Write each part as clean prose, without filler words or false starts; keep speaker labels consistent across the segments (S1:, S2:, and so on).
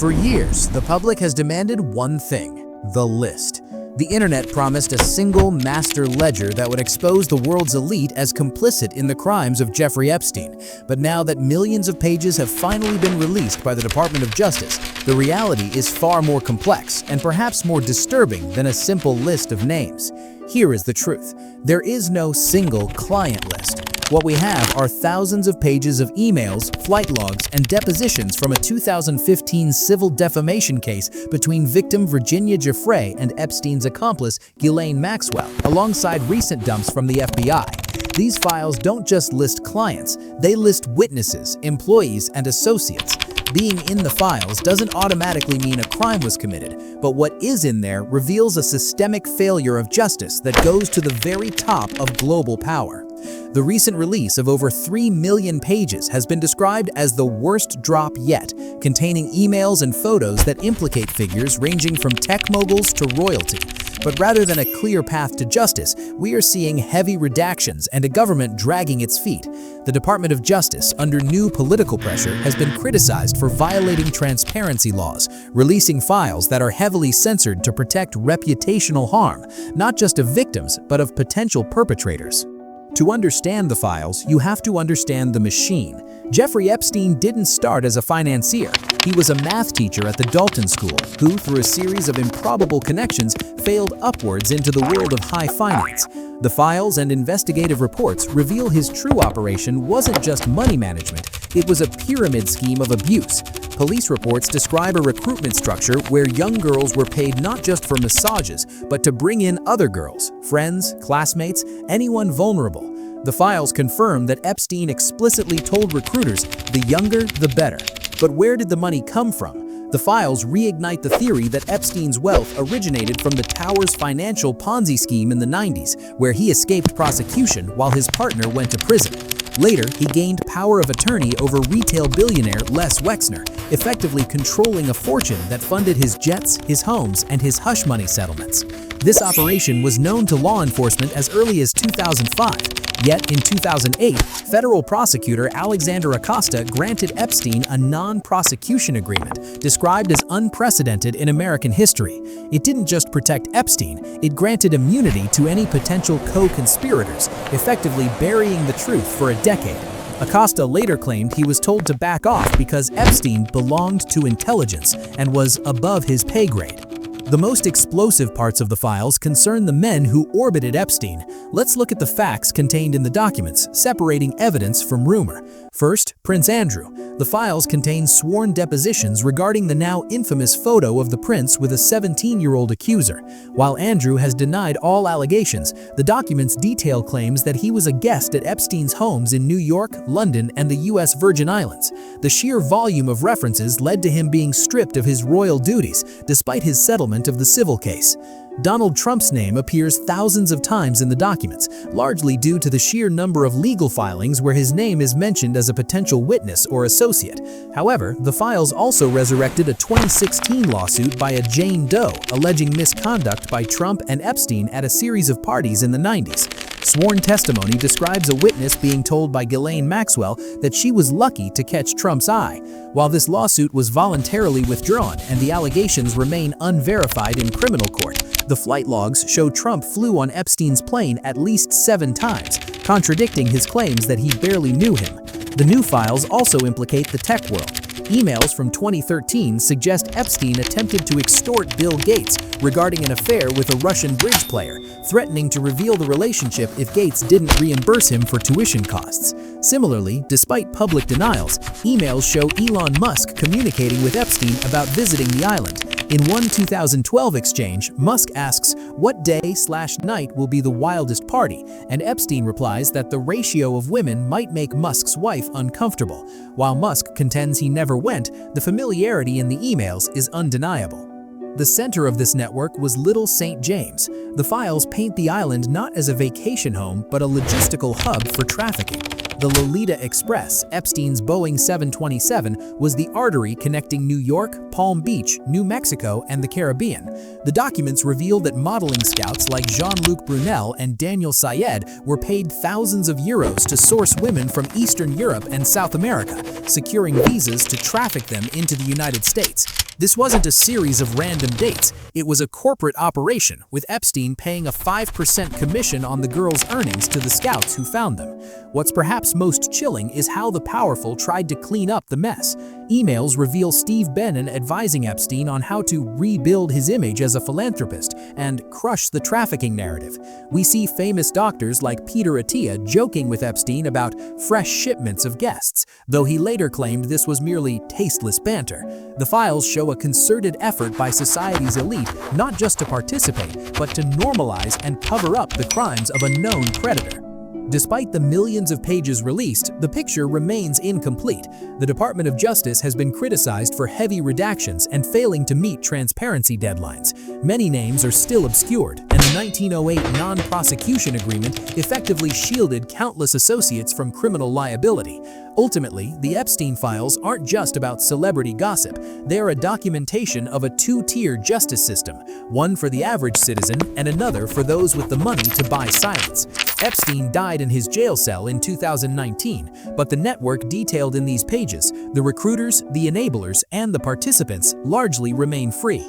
S1: For years, the public has demanded one thing: the list. The internet promised a single master ledger that would expose the world's elite as complicit in the crimes of Jeffrey Epstein. But now that millions of pages have finally been released by the Department of Justice, the reality is far more complex and perhaps more disturbing than a simple list of names. Here is the truth: there is no single client list. What we have are thousands of pages of emails, flight logs, and depositions from a 2015 civil defamation case between victim Virginia Giuffre and Epstein's accomplice Ghislaine Maxwell, alongside recent dumps from the FBI. These files don't just list clients, they list witnesses, employees, and associates. Being in the files doesn't automatically mean a crime was committed, but what is in there reveals a systemic failure of justice that goes to the very top of global power. The recent release of over 3 million pages has been described as the worst drop yet, containing emails and photos that implicate figures ranging from tech moguls to royalty. But rather than a clear path to justice, we are seeing heavy redactions and a government dragging its feet. The Department of Justice, under new political pressure, has been criticized for violating transparency laws, releasing files that are heavily censored to protect reputational harm, not just of victims, but of potential perpetrators. To understand the files, you have to understand the machine. Jeffrey Epstein didn't start as a financier. He was a math teacher at the Dalton School, who, through a series of improbable connections, failed upwards into the world of high finance. The files and investigative reports reveal his true operation wasn't just money management, it was a pyramid scheme of abuse. Police reports describe a recruitment structure where young girls were paid not just for massages, but to bring in other girls, friends, classmates, anyone vulnerable. The files confirm that Epstein explicitly told recruiters, the younger, the better. But where did the money come from? The files reignite the theory that Epstein's wealth originated from the Towers financial Ponzi scheme in the 90s, where he escaped prosecution while his partner went to prison. Later, he gained power of attorney over retail billionaire Les Wexner, effectively controlling a fortune that funded his jets, his homes, and his hush money settlements. This operation was known to law enforcement as early as 2005. Yet, in 2008, federal prosecutor Alexander Acosta granted Epstein a non-prosecution agreement, described as unprecedented in American history. It didn't just protect Epstein, it granted immunity to any potential co-conspirators, effectively burying the truth for a decade. Acosta later claimed he was told to back off because Epstein belonged to intelligence and was above his pay grade. The most explosive parts of the files concern the men who orbited Epstein. Let's look at the facts contained in the documents, separating evidence from rumor. First, Prince Andrew. The files contain sworn depositions regarding the now infamous photo of the prince with a 17-year-old accuser. While Andrew has denied all allegations, the documents detail claims that he was a guest at Epstein's homes in New York, London, and the U.S. Virgin Islands. The sheer volume of references led to him being stripped of his royal duties, despite his settlement of the civil case. Donald Trump's name appears thousands of times in the documents, largely due to the sheer number of legal filings where his name is mentioned as a potential witness or associate. However, the files also resurrected a 2016 lawsuit by a Jane Doe alleging misconduct by Trump and Epstein at a series of parties in the 90s. Sworn testimony describes a witness being told by Ghislaine Maxwell that she was lucky to catch Trump's eye. While this lawsuit was voluntarily withdrawn and the allegations remain unverified in criminal court, the flight logs show Trump flew on Epstein's plane at least 7 times, contradicting his claims that he barely knew him. The new files also implicate the tech world. Emails from 2013 suggest Epstein attempted to extort Bill Gates regarding an affair with a Russian bridge player, threatening to reveal the relationship if Gates didn't reimburse him for tuition costs. Similarly, despite public denials, emails show Elon Musk communicating with Epstein about visiting the island. In one 2012 exchange, Musk asks, "What day/night will be the wildest party?" And Epstein replies that the ratio of women might make Musk's wife uncomfortable. While Musk contends he never went, the familiarity in the emails is undeniable. The center of this network was Little St. James. The files paint the island not as a vacation home, but a logistical hub for trafficking. The Lolita Express, Epstein's Boeing 727, was the artery connecting New York, Palm Beach, New Mexico, and the Caribbean. The documents reveal that modeling scouts like Jean-Luc Brunel and Daniel Syed were paid thousands of euros to source women from Eastern Europe and South America, securing visas to traffic them into the United States. This wasn't a series of random dates. It was a corporate operation, with Epstein paying a 5% commission on the girls' earnings to the scouts who found them. What's perhaps most chilling is how the powerful tried to clean up the mess. Emails reveal Steve Bannon advising Epstein on how to rebuild his image as a philanthropist and crush the trafficking narrative. We see famous doctors like Peter Attia joking with Epstein about fresh shipments of guests, though he later claimed this was merely tasteless banter. The files show a concerted effort by society's elite not just to participate, but to normalize and cover up the crimes of a known predator. Despite the millions of pages released, the picture remains incomplete. The Department of Justice has been criticized for heavy redactions and failing to meet transparency deadlines. Many names are still obscured, and the 1908 Non-Prosecution Agreement effectively shielded countless associates from criminal liability. Ultimately, the Epstein files aren't just about celebrity gossip. They're a documentation of a two-tier justice system, one for the average citizen and another for those with the money to buy silence. Epstein died in his jail cell in 2019, but the network detailed in these pages, the recruiters, the enablers, and the participants largely remain free.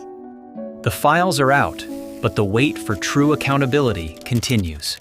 S2: The files are out, but the wait for true accountability continues.